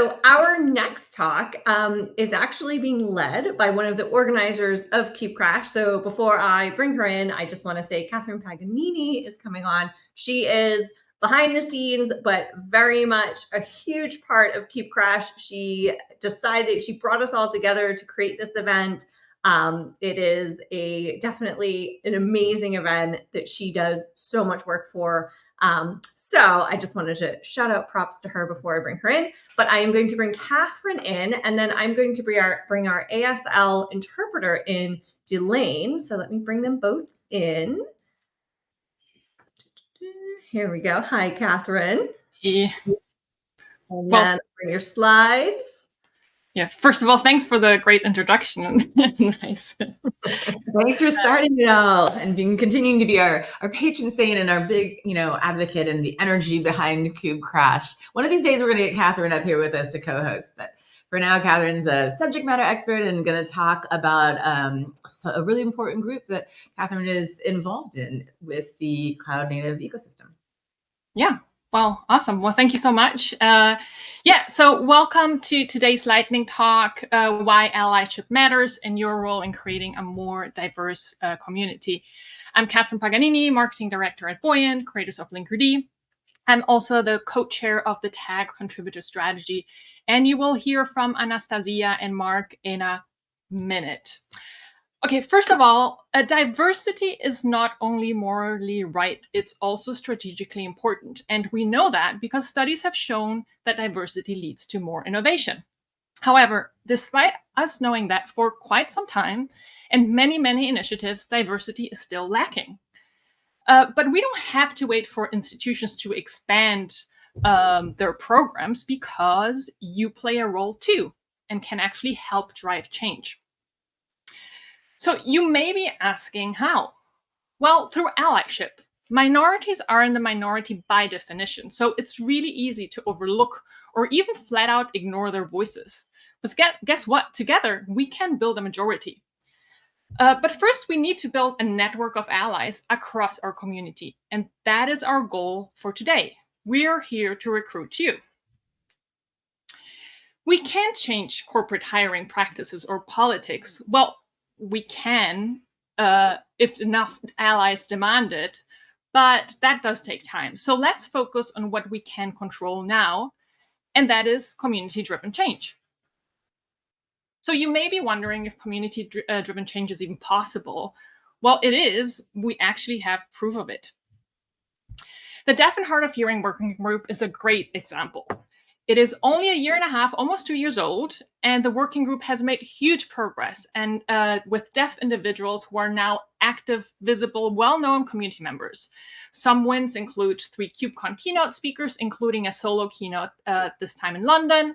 So our next talk is actually being led by one of the organizers of Cube Crash. So before I bring her in, I just want to say Catherine Paganini is coming on. She is behind the scenes, but very much a huge part of Cube Crash. She brought us all together to create this event. It is definitely an amazing event that she does so much work for. So I just wanted to shout out props to her before I bring her in, but I am going to bring Catherine in, and then I'm going to bring our ASL interpreter in, Delane. So let me bring them both in. Here we go. Hi, Catherine. Yeah. And then bring your slides. Yeah, first of all, thanks for the great introduction. Nice. Thanks for starting it all and continuing to be our patron saint and our big, advocate and the energy behind Cube Crash. One of these days, we're going to get Catherine up here with us to co-host. But for now, Catherine's a subject matter expert and going to talk about a really important group that Catherine is involved in with the cloud native ecosystem. Yeah. Well, awesome. Well, thank you so much. So welcome to today's lightning talk, why allyship matters and your role in creating a more diverse community. I'm Catherine Paganini, Marketing Director at Buoyant, creators of Linkerd. I'm also the co-chair of the Tag Contributor Strategy, and you will hear from Anastasiia and Mark in a minute. Okay, first of all, diversity is not only morally right, it's also strategically important. And we know that because studies have shown that diversity leads to more innovation. However, despite us knowing that for quite some time and many, many initiatives, diversity is still lacking. But we don't have to wait for institutions to expand their programs, because you play a role too and can actually help drive change. So you may be asking how? Well, through allyship. Minorities are in the minority by definition, so it's really easy to overlook or even flat out ignore their voices. But guess what? Together, we can build a majority. But first, we need to build a network of allies across our community, and that is our goal for today. We are here to recruit you. We can't change corporate hiring practices or politics. Well, we can if enough allies demand it, but that does take time. So let's focus on what we can control now, and that is community-driven change. So you may be wondering if community-driven change is even possible. Well, it is. We actually have proof of it. The Deaf and Hard of Hearing Working Group is a great example. It is only a year and a half, almost 2 years old, and the working group has made huge progress, and with deaf individuals who are now active, visible, well-known community members. Some wins include 3 KubeCon keynote speakers, including a solo keynote this time in London,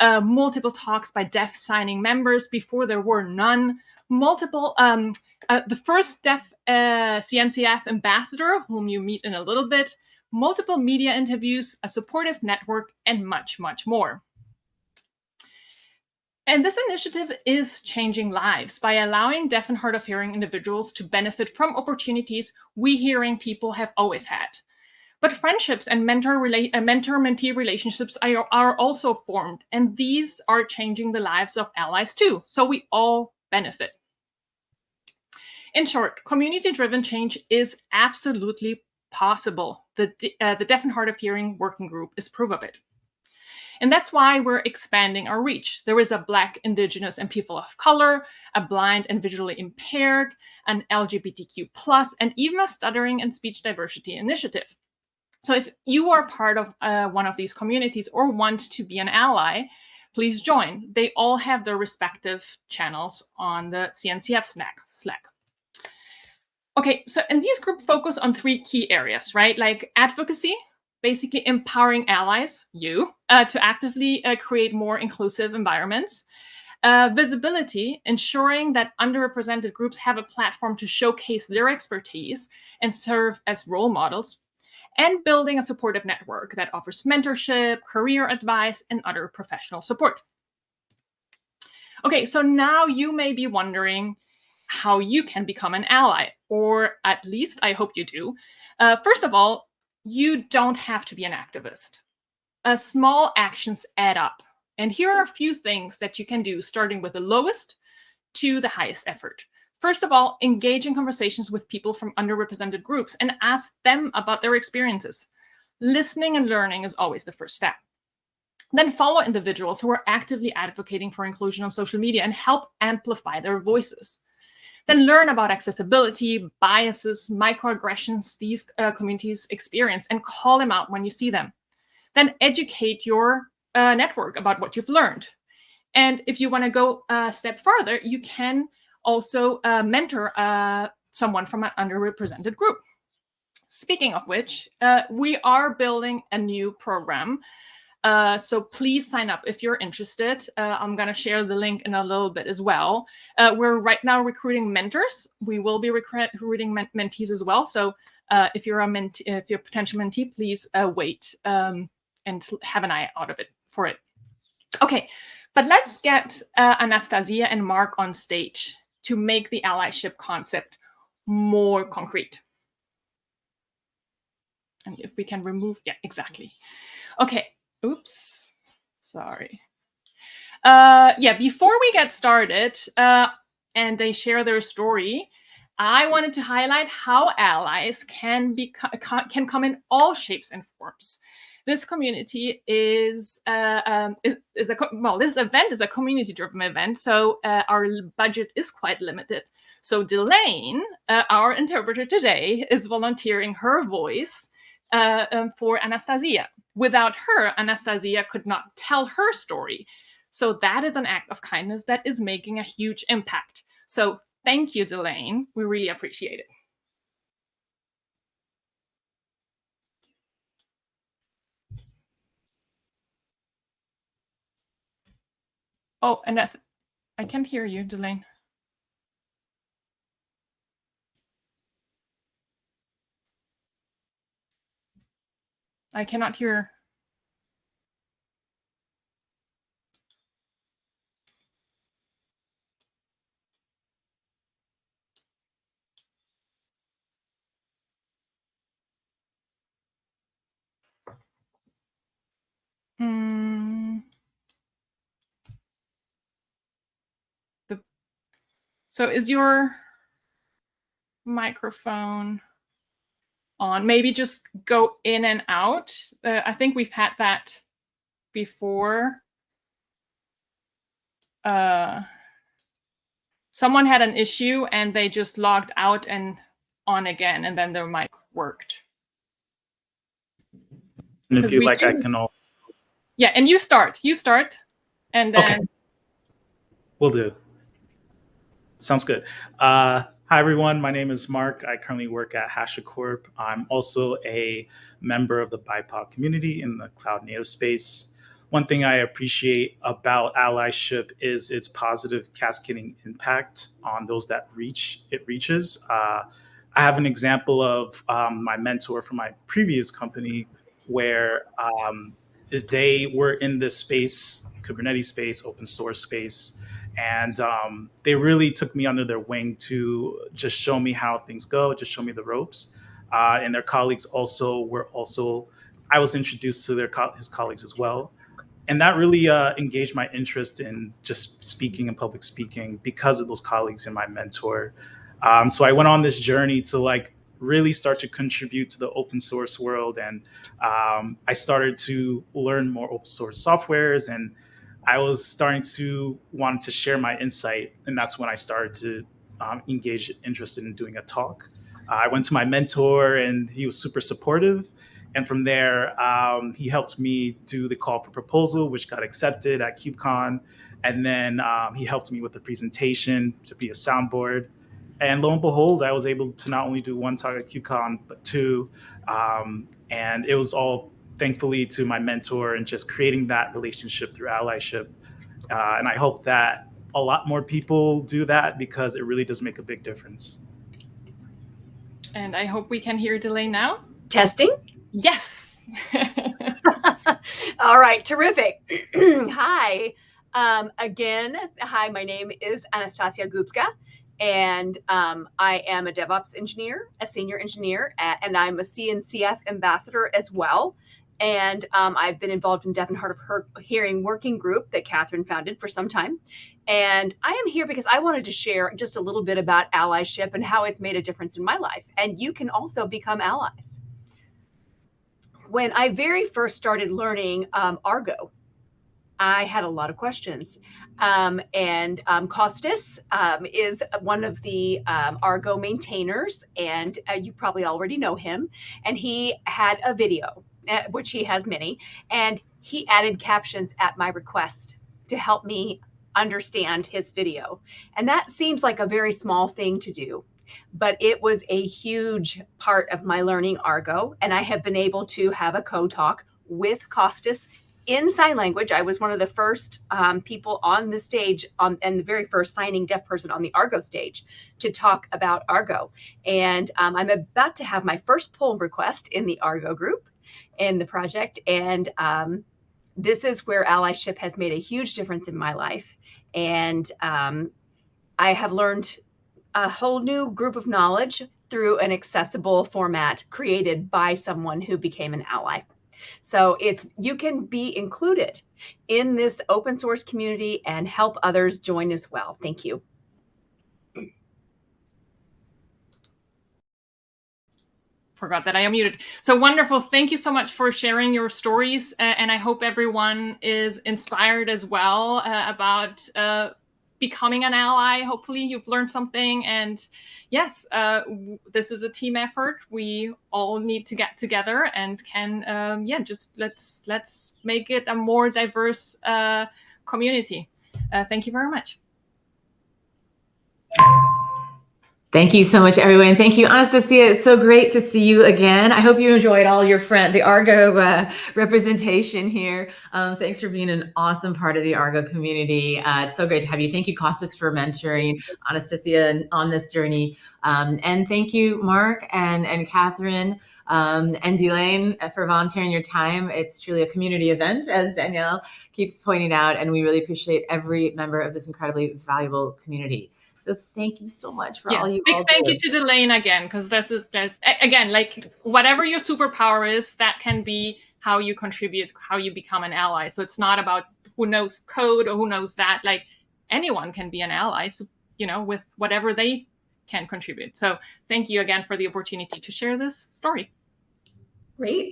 multiple talks by deaf signing members before there were none, the first deaf CNCF ambassador, whom you meet in a little bit, multiple media interviews, a supportive network, and much, much more. And this initiative is changing lives by allowing deaf and hard of hearing individuals to benefit from opportunities we hearing people have always had. But friendships and mentor-mentee relationships are also formed, and these are changing the lives of allies too, so we all benefit. In short, community-driven change is absolutely possible. The Deaf and Hard of Hearing Working Group is proof of it. And that's why we're expanding our reach. There is a Black, Indigenous, and people of color, a blind and visually impaired, an LGBTQ+, and even a stuttering and speech diversity initiative. So if you are part of one of these communities or want to be an ally, please join. They all have their respective channels on the CNCF Slack. Okay, so and these groups focus on 3 key areas, right? Like advocacy, basically empowering allies, to actively create more inclusive environments. Visibility, ensuring that underrepresented groups have a platform to showcase their expertise and serve as role models. And building a supportive network that offers mentorship, career advice, and other professional support. Okay, so now you may be wondering how you can become an ally, or at least I hope you do. First of all, you don't have to be an activist. Small actions add up. And here are a few things that you can do, starting with the lowest to the highest effort. First of all, engage in conversations with people from underrepresented groups and ask them about their experiences. Listening and learning is always the first step. Then follow individuals who are actively advocating for inclusion on social media and help amplify their voices. Then learn about accessibility, biases, microaggressions these communities experience and call them out when you see them. Then educate your network about what you've learned. And if you want to go a step further, you can also mentor someone from an underrepresented group. Speaking of which, we are building a new program. So please sign up if you're interested. I'm going to share the link in a little bit as well. We're right now recruiting mentors. We will be recruiting mentees as well. So if you're a potential mentee, please wait and have an eye out for it. Okay, but let's get Anastasiia and Mark on stage to make the allyship concept more concrete. And if we can remove, yeah, exactly. Okay. Oops, sorry. Yeah, before we get started and they share their story, I wanted to highlight how allies can come in all shapes and forms. This community this event is a community-driven event, so our budget is quite limited. So Delane, our interpreter today, is volunteering her voice for Anastasiia. Without her, Anastasiia could not tell her story. So that is an act of kindness that is making a huge impact. So thank you, Delane. We really appreciate it. Oh, and I can't hear you, Delane. I cannot hear. So is your microphone on? Maybe just go in and out. I think we've had that before. Someone had an issue and they just logged out and on again, and then their mic worked. And if you like, I can all. Yeah, and you start, and then. Okay. Will do. Sounds good. Hi, everyone. My name is Mark. I currently work at Hashicorp. I'm also a member of the BIPOC community in the cloud native space. One thing I appreciate about allyship is its positive cascading impact on those that it reaches. I have an example of my mentor from my previous company where they were in this space, Kubernetes space, open source space, and they really took me under their wing to just show me how things go, just show me the ropes. And their colleagues I was introduced to his colleagues as well. And that really engaged my interest in just speaking and public speaking because of those colleagues and my mentor. So I went on this journey to really start to contribute to the open source world. And I started to learn more open source softwares, and I was starting to want to share my insight. And that's when I started to interested in doing a talk. I went to my mentor and he was super supportive. And from there, he helped me do the call for proposal, which got accepted at KubeCon. And then he helped me with the presentation to be a soundboard. And lo and behold, I was able to not only do one talk at KubeCon, but two. And it was all thankfully to my mentor and just creating that relationship through allyship. And I hope that a lot more people do that because it really does make a big difference. And I hope we can hear Delane now. Testing? Yes. All right, terrific. Hi. Again, hi, my name is Anastasiia Gubska, and I am a DevOps engineer, a senior engineer, and I'm a CNCF ambassador as well. And I've been involved in deaf and hard of hearing working group that Catherine founded for some time. And I am here because I wanted to share just a little bit about allyship and how it's made a difference in my life. And you can also become allies. When I very first started learning Argo, I had a lot of questions. Kostas is one of the Argo maintainers, and you probably already know him. And he had a video, which he has many, and he added captions at my request to help me understand his video. And that seems like a very small thing to do, but it was a huge part of my learning Argo. And I have been able to have a co-talk with Kostas in sign language. I was one of the first people on the stage and the very first signing deaf person on the Argo stage to talk about Argo. And I'm about to have my first pull request in the Argo group in the project. And this is where allyship has made a huge difference in my life. And I have learned a whole new group of knowledge through an accessible format created by someone who became an ally. So you can be included in this open source community and help others join as well. Thank you. Forgot that I am muted. So wonderful. Thank you so much for sharing your stories. And I hope everyone is inspired as well about becoming an ally. Hopefully you've learned something. And yes, this is a team effort. We all need to get together and can, just let's make it a more diverse community. Thank you very much. Thank you so much, everyone. Thank you, Anastasiia. It's so great to see you again. I hope you enjoyed all your the Argo representation here. Thanks for being an awesome part of the Argo community. It's so great to have you. Thank you, Kostas, for mentoring Anastasiia on this journey. And thank you, Mark and Catherine and Delane for volunteering your time. It's truly a community event, as Danielle keeps pointing out, and we really appreciate every member of this incredibly valuable community. So thank you so much for all you all do. Big thank you to Delane again, because there's again, like whatever your superpower is, that can be how you contribute, how you become an ally. So it's not about who knows code or who knows that. Like anyone can be an ally, so, with whatever they can contribute. So thank you again for the opportunity to share this story. Great.